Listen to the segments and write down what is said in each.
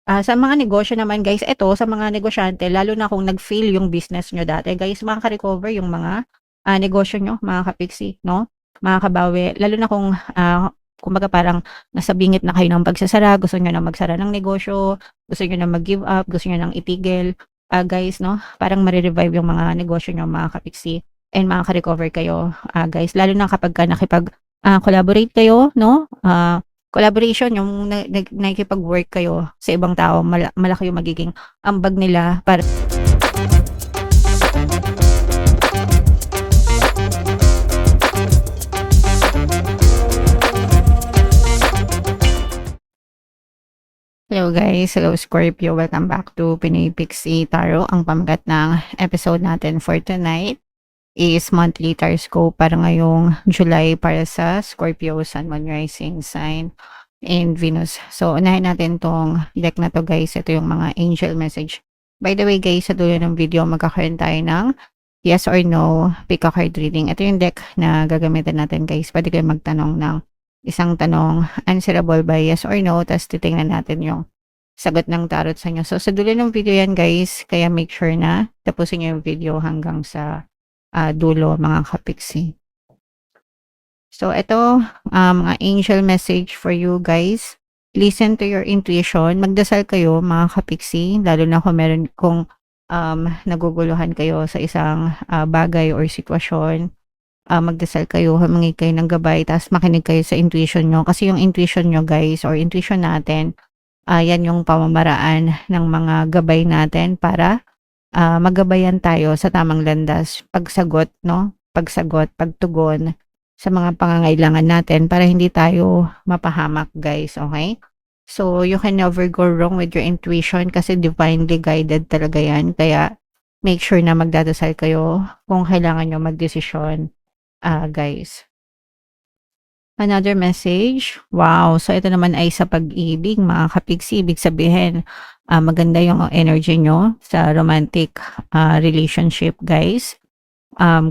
Sa mga negosyo naman guys, eto sa mga negosyante lalo na kung nag-fail yung business niyo dati guys, makaka-recover yung mga, negosyo niyo mga ka-pixie 'no, makakabawi. Lalo na kung, kumbaga parang nasa bingit na kayo ng pagsasara, gusto niyo na magsara ng negosyo, gusto niyo na mag-give up, gusto niyo ng itigil, guys 'no, parang mare-revive yung mga negosyo niyo mga ka-pixie and makaka-recover kayo, guys. Lalo na kapagka collaborate kayo 'no, collaboration yung nakikipag-work kayo sa ibang tao malaki yung magiging ambag nila para hello guys, hello Scorpio, welcome back to Pinoy Pixie Tarot. Ang pamagat ng episode natin for tonight is monthly horoscope para ngayong July para sa Scorpio, Sun, Moon, Rising sign and Venus. So, unahin natin tong deck na to guys. Ito yung mga angel message. By the way guys, sa dulo ng video magkakaroon tayo ng yes or no pick a card reading. Ito yung deck na gagamitin natin guys. Pwede kayo magtanong ng isang tanong answerable by yes or no, tapos titingnan natin yung sagot ng tarot sa inyo. So, sa dulo ng video yan guys, kaya make sure na tapusin nyo yung video hanggang sa dulo mga kapiksi. So, ito, mga angel message for you guys. Listen to your intuition. Magdasal kayo mga kapiksi, lalo na kung naguguluhan kayo sa isang bagay or sitwasyon. Magdasal kayo, humingi kayo ng gabay, tapos makinig kayo sa intuition nyo. Kasi yung intuition nyo guys, or intuition natin, yan yung pamamaraan ng mga gabay natin para magabayan tayo sa tamang landas, pagsagot, no? Pagsagot, pagtugon sa mga pangangailangan natin para hindi tayo mapahamak, guys, okay? So, you can never go wrong with your intuition kasi divinely guided talaga yan. Kaya, make sure na magdadasal kayo kung kailangan nyo magdesisyon, guys. Another message. Wow. So, ito naman ay sa pag-ibig, mga kapiksi. Ibig sabihin, maganda yung energy nyo sa romantic relationship, guys.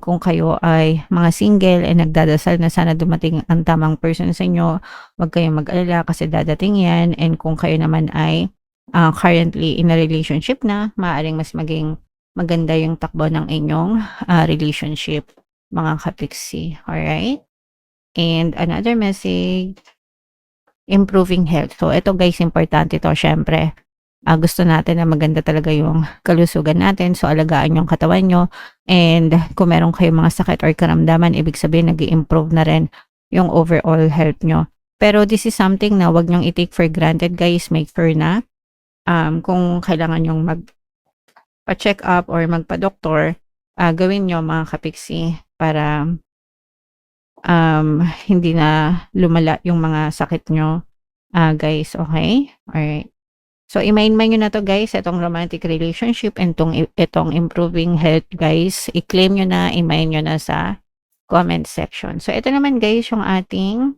Kung kayo ay mga single and nagdadasal na sana dumating ang tamang person sa inyo, huwag kayong mag-alala kasi dadating yan. And kung kayo naman ay currently in a relationship na, maaaring mas maging maganda yung takbo ng inyong relationship, mga kapiksi. Alright? And another message, improving health. So, ito guys, importante to syempre. Gusto natin na maganda talaga yung kalusugan natin. So, alagaan yung katawan nyo. And kung meron kayong mga sakit or karamdaman, ibig sabihin nag-i-improve na rin yung overall health nyo. Pero this is something na wag nyong i-take for granted guys. Make sure na kung kailangan nyong magpa-check up or magpa-doktor, gawin nyo mga kapiksi para hindi na lumala yung mga sakit nyo, guys, okay? Alright. So, i-mind nyo na to guys, itong romantic relationship and itong improving health guys. I-claim nyo na, i-mind nyo na sa comment section. So, ito naman guys, yung ating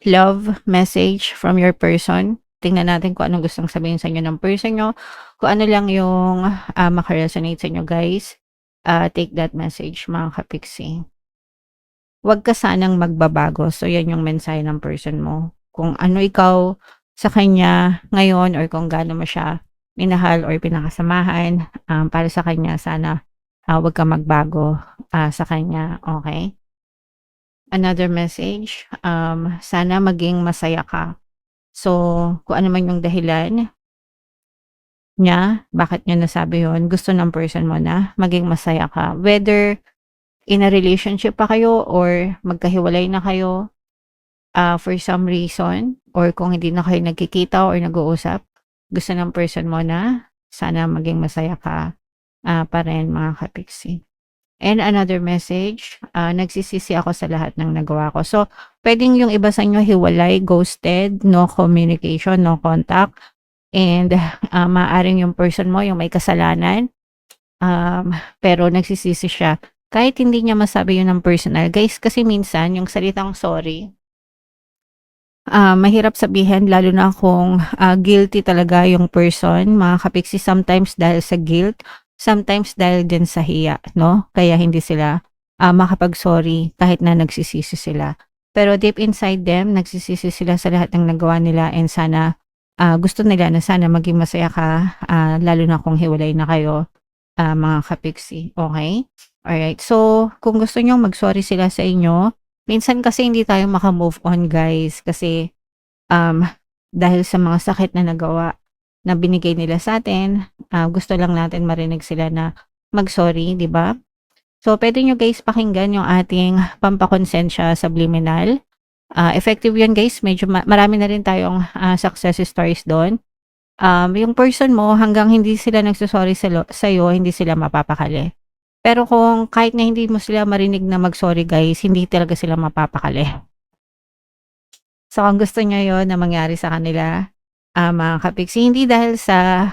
love message from your person. Tingnan natin kung anong gustong sabihin sa inyo ng person nyo. Kung ano lang yung makaresonate sa inyo guys. Take that message mga kapiksi. Huwag ka sanang magbabago. So, yan yung mensahe ng person mo. Kung ano ikaw sa kanya ngayon or kung gaano mo siya minahal or pinakasamahan, para sa kanya, sana huwag ka magbago sa kanya. Okay? Another message, sana maging masaya ka. So, kung ano man yung dahilan niya, bakit niya nasabi yun, gusto ng person mo na maging masaya ka. Whether in a relationship pa kayo or magkahiwalay na kayo for some reason or kung hindi na kayo nagkikita or nag-uusap, gusto ng person mo na sana maging masaya ka pa rin mga kapiksi. And another message, nagsisisi ako sa lahat ng nagawa ko. So, pwedeng yung iba sa inyo hiwalay, ghosted, no communication, no contact, and maaring yung person mo yung may kasalanan, pero nagsisisi siya. Kahit hindi niya masabi yun ng personal. Guys, kasi minsan, yung salitang sorry, mahirap sabihin, lalo na kung guilty talaga yung person, mga kapiksi, sometimes dahil sa guilt, sometimes dahil din sa hiya, no? Kaya hindi sila makapag-sorry kahit na nagsisisi sila. Pero deep inside them, nagsisisi sila sa lahat ng nagawa nila and sana gusto nila na sana maging masaya ka, lalo na kung hiwalay na kayo, mga kapiksi, okey? Alright, so kung gusto niyong mag-sorry sila sa inyo, minsan kasi hindi tayo maka-move on guys kasi, um, dahil sa mga sakit na nagawa na binigay nila sa'tin, gusto lang natin marinig sila na mag-sorry, 'di ba? So puwede niyo guys pakinggan yung ating pampakonsensya subliminal. Effective 'yun guys, medyo marami na rin tayong, success stories do'n. Yung person mo hanggang hindi sila nagso-sorry sa'yo, hindi sila mapapakali. Pero kung kahit na hindi mo sila marinig na mag-sorry guys, hindi talaga sila mapapakali. So kung gusto niyo 'yun na mangyari sa kanila, mga kapiksi, hindi dahil sa,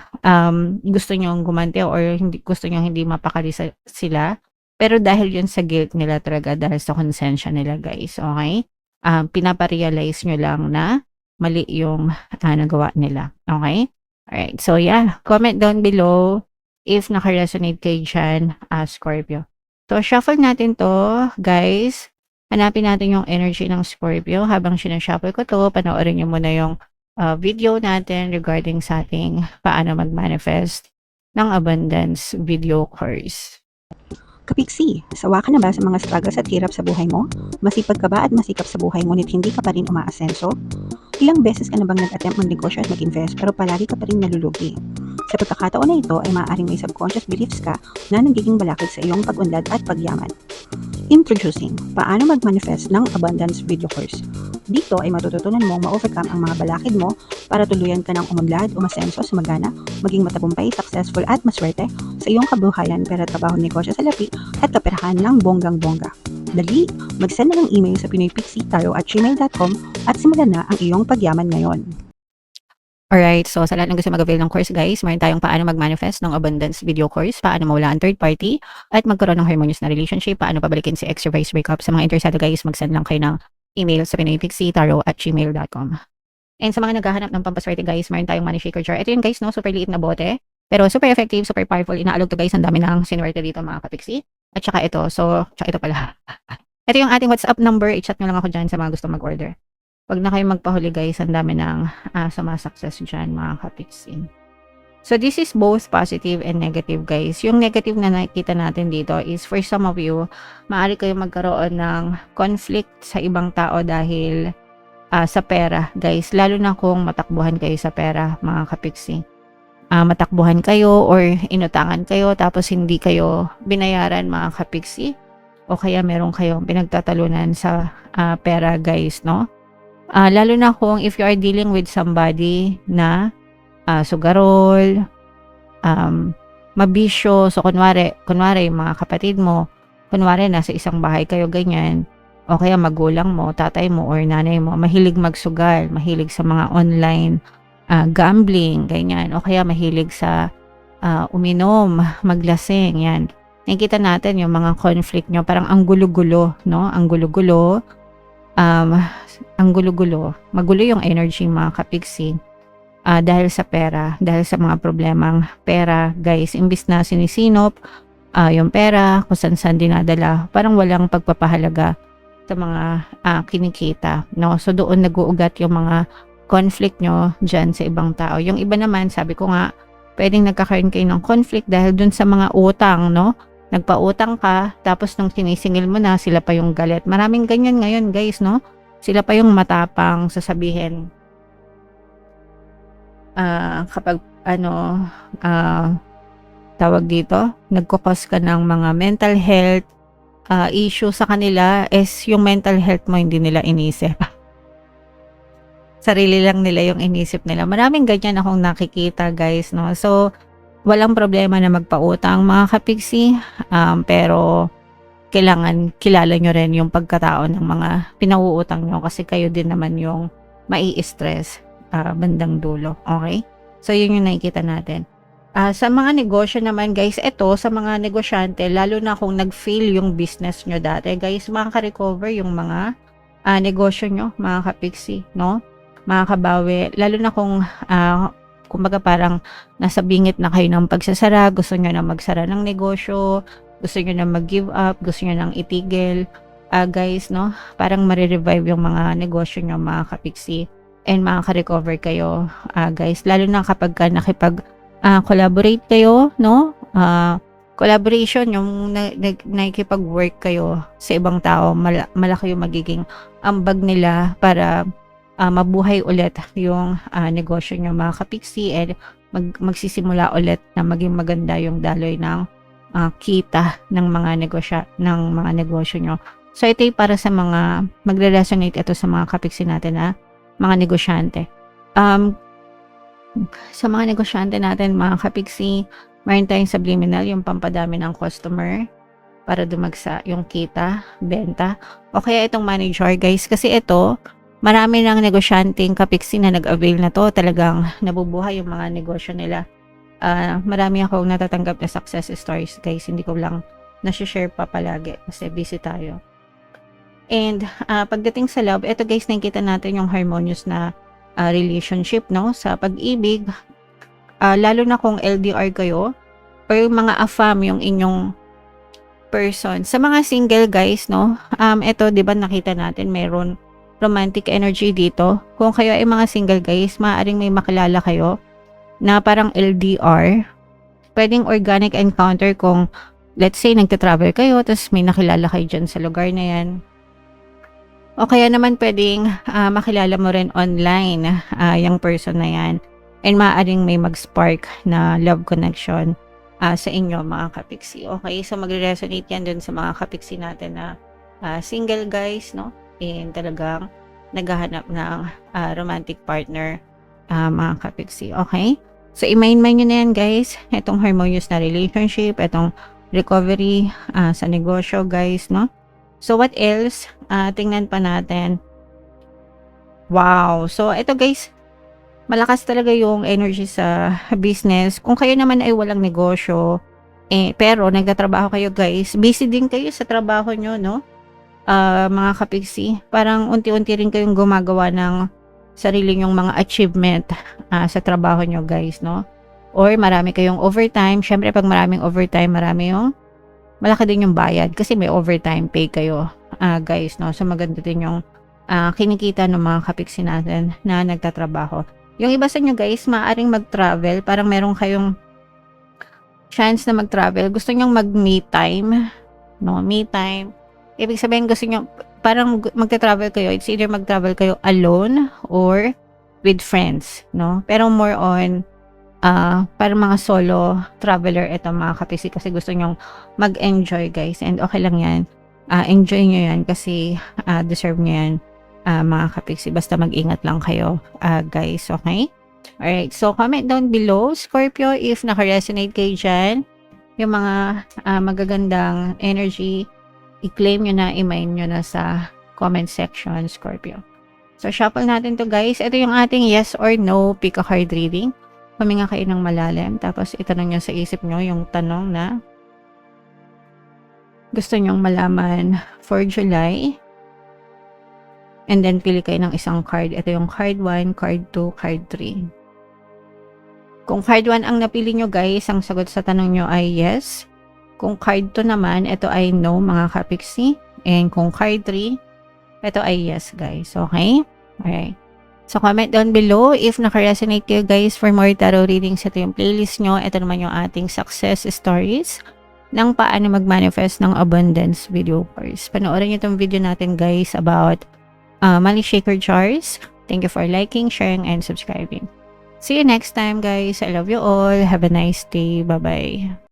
gusto niyong gumanti or hindi gusto niyong hindi mapakali sila, pero dahil 'yun sa guilt nila talaga dahil sa konsensya nila guys, okey? Pinapa-realize niyo lang na mali yung, nagawa nila, okey? Alright, so yeah, comment down below if naka-resonate kayo diyan, Scorpio. So shuffle natin 'to guys, hanapin natin yung energy ng Scorpio. Habang sina-shuffle ko 'to, panoorin niyo muna yung, video natin regarding sa ating paano mag-manifest ng abundance video course. Kapiksi, sawa ka na ba sa mga struggles at hirap sa buhay mo? Masipag ka ba at masikap sa buhay ngunit hindi ka pa rin umaasenso? Ilang beses ka na bang nag-attempt magnegosyo at mag-invest pero palagi ka pa rin nalulugi? Sa pagkakataon na ito ay maaaring may subconscious beliefs ka na nagiging balakid sa iyong pag-unlad at pagyaman. Introducing, paano mag-manifest ng abundance video course. Dito ay matututunan mong ma-overcome ang mga balakid mo para tuluyan ka ng umunlad, umasenso, sumagana, maging matagumpay, successful at maswerte sa iyong kabuhayan, pera, trabaho, negosyo sa lapi at kaperahan ng bonggang-bongga. Dali, mag-send na ng email sa pinoypixie@gmail.com at simulan na ang iyong pagyaman ngayon. Alright, so sa lahat ng gusto mag-avail ng course guys, meron tayong paano mag-manifest ng abundance video course, paano mawala ang third party, at magkaroon ng harmonious na relationship, paano pabalikin si ex or vice breakup. Sa mga interesado guys, mag-send lang kayo ng email sa pinoypixie@gmail.com. And sa mga naghahanap ng pampaswerte guys, meron tayong money shaker jar. Ito yun guys, no, super liit na bote, pero super effective, super powerful. Inaalog to guys, ang dami ng sinuwerte dito mga kapiksi. At saka ito, tsaka ito pala. Ito yung ating WhatsApp number, i-chat nyo lang ako dyan sa mga gusto mag-order. Wag na kayong magpahuli guys, ang dami ng sumasukses dyan mga kapiksi. So this is both positive and negative guys. Yung negative na nakikita natin dito is for some of you, maaari kayong magkaroon ng conflict sa ibang tao dahil sa pera guys. Lalo na kung matakbuhan kayo sa pera mga kapiksi. Matakbuhan kayo or inutangan kayo tapos hindi kayo binayaran mga kapiksi. O kaya meron kayong pinagtatalunan sa pera guys, no? Lalo na kung if you are dealing with somebody na sugarol, mabisyo. So kunwari mga kapatid mo, kunwari nasa isang bahay kayo ganyan, o kaya magulang mo, tatay mo or nanay mo, mahilig magsugal, mahilig sa mga online gambling, ganyan, o kaya mahilig sa uminom, maglasing, yan. Nakikita natin yung mga conflict nyo, parang ang gulo-gulo, no? Ang gulo-gulo, magulo yung energy mga kapiksi, dahil sa pera, dahil sa mga problemang pera guys. Imbis na sinisinop yung pera kung saan dinadala, parang walang pagpapahalaga sa mga kinikita, no? So doon nag-uugat yung mga conflict nyo dyan sa ibang tao. Yung iba naman, sabi ko nga, pwedeng nagkakaroon kayo ng conflict dahil dun sa mga utang, no? Nagpautang ka, tapos nung sinisingil mo na, sila pa yung galit. Maraming ganyan ngayon guys, no? Sila pa yung matapang sasabihin. Kapag tawag dito, nagkukos ka ng mga mental health issue sa kanila, is yung mental health mo hindi nila inisip. Sarili lang nila yung inisip nila. Maraming ganyan akong nakikita guys, no? So walang problema na magpautang mga kapiksi, pero kailangan kilala nyo rin yung pagkatao ng mga pinauutang nyo kasi kayo din naman yung mai-stress bandang dulo, okay? So yun yung nakikita natin. Sa mga negosyo naman guys, ito sa mga negosyante, lalo na kung nag-fail yung business nyo dati guys, makaka-recover yung mga negosyo nyo mga kapiksi, no? Makakabawi, lalo na kung kumbaga parang nasa bingit na kayo ng pagsasara, gusto nyo na magsara ng negosyo, gusto nyo na mag-give up, gusto nyo nang itigil, guys, no? Parang marirevive yung mga negosyo nyo mga kapiksi. and makaka-recover kayo, guys. Lalo na kapag ka collaborate kayo, no? Collaboration, yung nakikipag-work kayo sa ibang tao, malaki yung magiging ambag nila para mabuhay ulit yung negosyo nyo, mga kapiksi, and magsisimula ulit na maging maganda yung daloy ng kita ng mga negosyo nyo. So ito ay para sa mga magre-resonate ito sa mga kapiksi natin na mga negosyante. Sa mga negosyante natin, mga kapiksi, mayroon tayong subliminal, yung pampadami ng customer para dumagsa yung kita, benta. O kaya itong manager, guys, kasi ito, marami ng negosyanteng kapiksi na nag-avail na to. Talagang nabubuhay yung mga negosyo nila. Marami akong natatanggap na success stories, guys. Hindi ko lang nasi-share pa palagi kasi busy tayo. And pagdating sa love, ito guys, nakikita natin yung harmonious na relationship, no? Sa pag-ibig, lalo na kung LDR kayo, o yung mga AFAM, yung inyong person. Sa mga single guys, no? Ito, di ba nakita natin, meron romantic energy dito. Kung kayo ay mga single guys, maaaring may makilala kayo na parang LDR. Pwedeng organic encounter kung, let's say, nagta-travel kayo, tapos may nakilala kayo dyan sa lugar na yan. O kaya naman pwedeng makilala mo rin online yung person na yan. And maaaring may mag-spark na love connection sa inyo, mga kapiksi. Okay, so magre-resonate yan dun sa mga kapiksi natin na single guys, no? And talagang naghahanap ng romantic partner, mga kapiksi. Okay? So i-main-main nyo na yan, guys. Itong harmonious na relationship, itong recovery sa negosyo, guys, no? So, what else? Tingnan pa natin. Wow! So, ito guys, malakas talaga yung energy sa business. Kung kayo naman ay walang negosyo, pero nagtatrabaho kayo guys, busy din kayo sa trabaho nyo, no? Mga kapiksi, parang unti-unti rin kayong gumagawa ng sarili nyong mga achievement sa trabaho nyo guys, no? Or marami kayong overtime. Syempre, pag maraming overtime, malaki din yung bayad kasi may overtime pay kayo, guys, no? So maganda din yung kinikita ng mga kapiksi natin na nagtatrabaho. Yung iba sa inyo guys, maaaring mag-travel, parang meron kayong chance na mag-travel. Gusto nyong mag-me time, no? Me time. Ibig sabihin, gusto nyo, parang magta-travel kayo, it's either mag-travel kayo alone or with friends, no? Pero more on parang mga solo traveler ito, mga kapiksi, kasi gusto nyong mag-enjoy guys, and okay lang yan. Enjoy nyo yan kasi deserve nyo yan, mga kapiksi, basta mag-ingat lang kayo, guys, okay? Alright, so comment down below, Scorpio, if naka-resonate kayo dyan, yung mga magagandang energy, i-claim nyo na, i-mine nyo na sa comment section, Scorpio. So shuffle natin to guys. Ito yung ating yes or no pick a card reading. Huminga kayo ng malalim, tapos itanong nyo sa isip nyo yung tanong na gusto nyong malaman for July. And then, pili kayo ng isang card. Ito yung card 1, card 2, card 3. Kung card 1 ang napili nyo guys, ang sagot sa tanong nyo ay yes. Kung card 2 naman, ito ay no, mga kapiksi. And kung card 3, ito ay yes guys. Okay? Alright. So, comment down below if naka-resonate kayo guys for more tarot readings. Ito yung playlist nyo. Ito naman yung ating success stories ng paano mag-manifest ng abundance video course. Panoorin nyo itong video natin guys about money shaker jars. Thank you for liking, sharing, and subscribing. See you next time guys. I love you all. Have a nice day. Bye-bye.